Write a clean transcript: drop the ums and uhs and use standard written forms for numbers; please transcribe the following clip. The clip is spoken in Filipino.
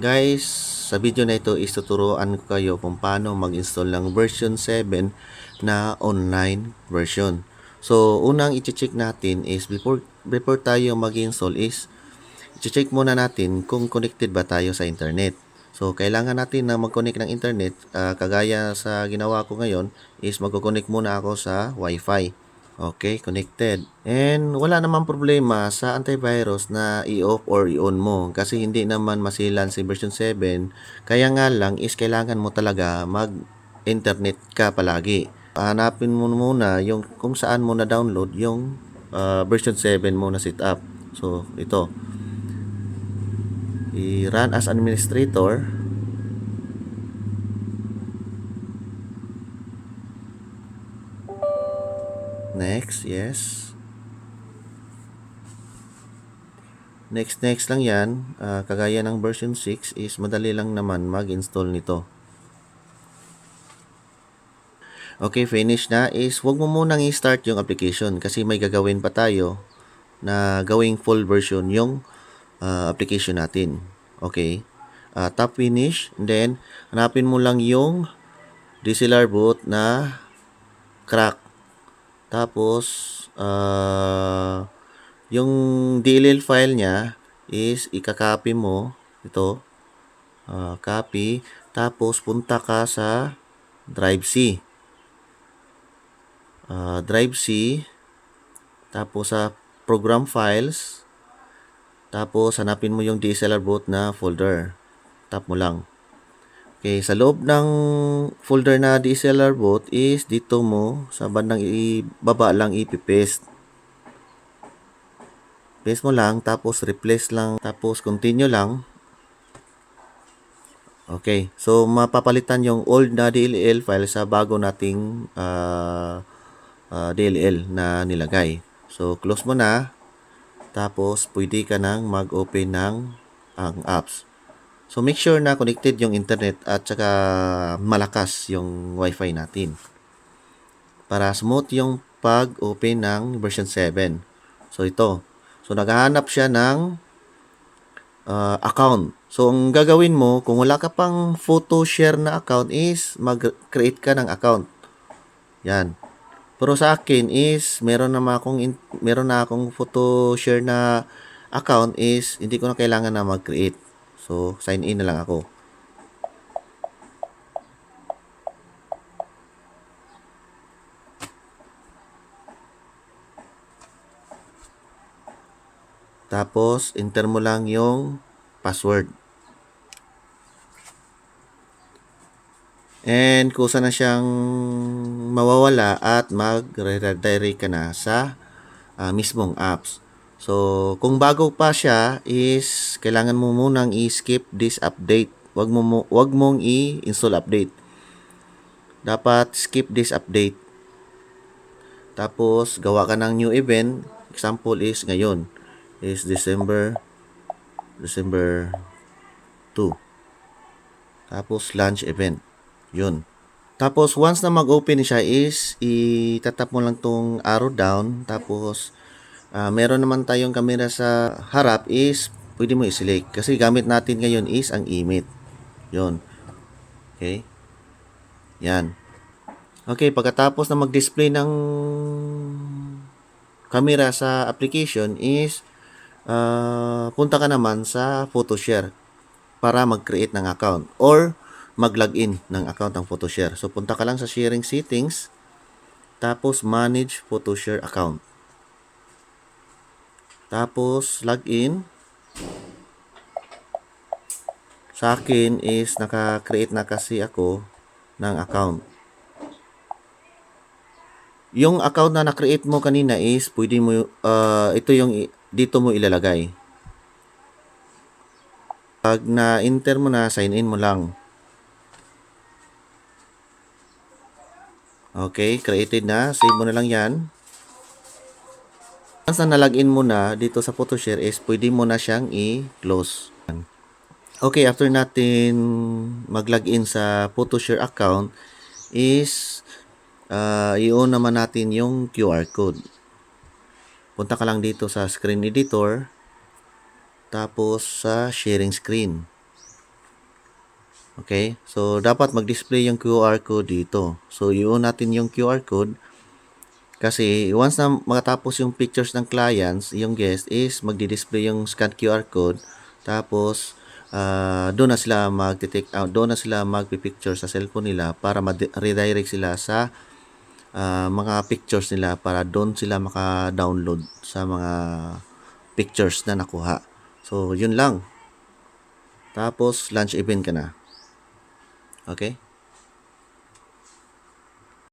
Guys, sa video na ito is tuturuan ko kayo kung paano mag-install ng version 7 na online version. So, unang i-check natin is before tayo mag-install is i-check muna natin kung connected ba tayo sa internet. So, kailangan natin na mag-connect ng internet. Kagaya sa ginawa ko ngayon is mag-connect muna ako sa Wi-Fi. Okay, connected. And wala namang problema sa antivirus na i-off or i-on mo kasi hindi naman masilan si version 7. Kaya nga lang is kailangan mo talaga mag-internet ka palagi. Hanapin mo muna yung kung saan mo na-download yung version 7 mo na setup. So, ito. I-run as administrator. Next, yes. Next lang yan. Kagaya ng version 6 is madali lang naman mag-install nito. Okay, finish na is wag mo munang i-start yung application kasi may gagawin pa tayo na gawing full version yung application natin. Okay. Tap finish, and then hanapin mo lang yung DSLR boot na crack. Tapos yung DLL file niya is ikakopy mo ito. Copy, tapos punta ka sa Drive C. Drive C, tapos sa program files, tapos hanapin mo yung DSLR boot na folder. Tap mo lang. Okay, sa loob ng folder na DSLR boot is dito mo sa bandang ibaba lang ipipaste. Paste mo lang, tapos replace lang, tapos continue lang. Okay, so mapapalitan yung old na DLL file sa bago nating DLL na nilagay. So, close mo na. Tapos, pwede ka nang mag-open ng ang apps. So, make sure na connected yung internet at saka malakas yung wifi natin. Para smooth yung pag-open ng version 7. So, ito. So, naghahanap siya ng account. So, ang gagawin mo, kung wala ka pang photo share na account is mag-create ka ng account. Yan. Pero sa akin is meron na akong photo share na account is hindi ko na kailangan na mag-create. So, sign in na lang ako. Tapos, enter mo lang yung password. And kusa na siyang mawawala at mag-redirect ka na sa mismong apps. So, kung bago pa siya is kailangan mo munang i-skip this update. Wag mong i-install update. Dapat skip this update. Tapos gawa ka ng new event. Example is ngayon is December 2. Tapos launch event. Yun. Tapos once na mag-open siya is itatap mo lang tong arrow down. Tapos meron naman tayong camera sa harap is pwede mo i-select. Kasi gamit natin ngayon is ang image. Yun. Okay. Yan. Okay, pagkatapos na mag-display ng camera sa application is punta ka naman sa PhotoShare para mag-create ng account or mag-login ng account ng PhotoShare. So, punta ka lang sa sharing settings, tapos manage PhotoShare account. Tapos, login. Sa akin is naka-create na kasi ako ng account. Yung account na na-create mo kanina is pwede mo, ito yung dito mo ilalagay. Pag na-enter mo na, sign in mo lang. Okay, created na. Save mo na lang yan. Once na nalagin mo na dito sa PhotoShare is pwede mo na siyang i-close. Okay, after natin mag-login sa PhotoShare account is i-on naman natin yung QR code. Punta ka lang dito sa screen editor. Tapos sa sharing screen. Okay? So, dapat mag-display yung QR code dito. So, i-on natin yung QR code kasi once na makatapos yung pictures ng clients, yung guest is magdi-display yung scan QR code. Tapos, doon na sila mag-take out, doon na sila magpi-picture sa cellphone nila para ma-redirect sila sa mga pictures nila para doon sila maka-download sa mga pictures na nakuha. So, yun lang. Tapos, launch event ka na. Okay?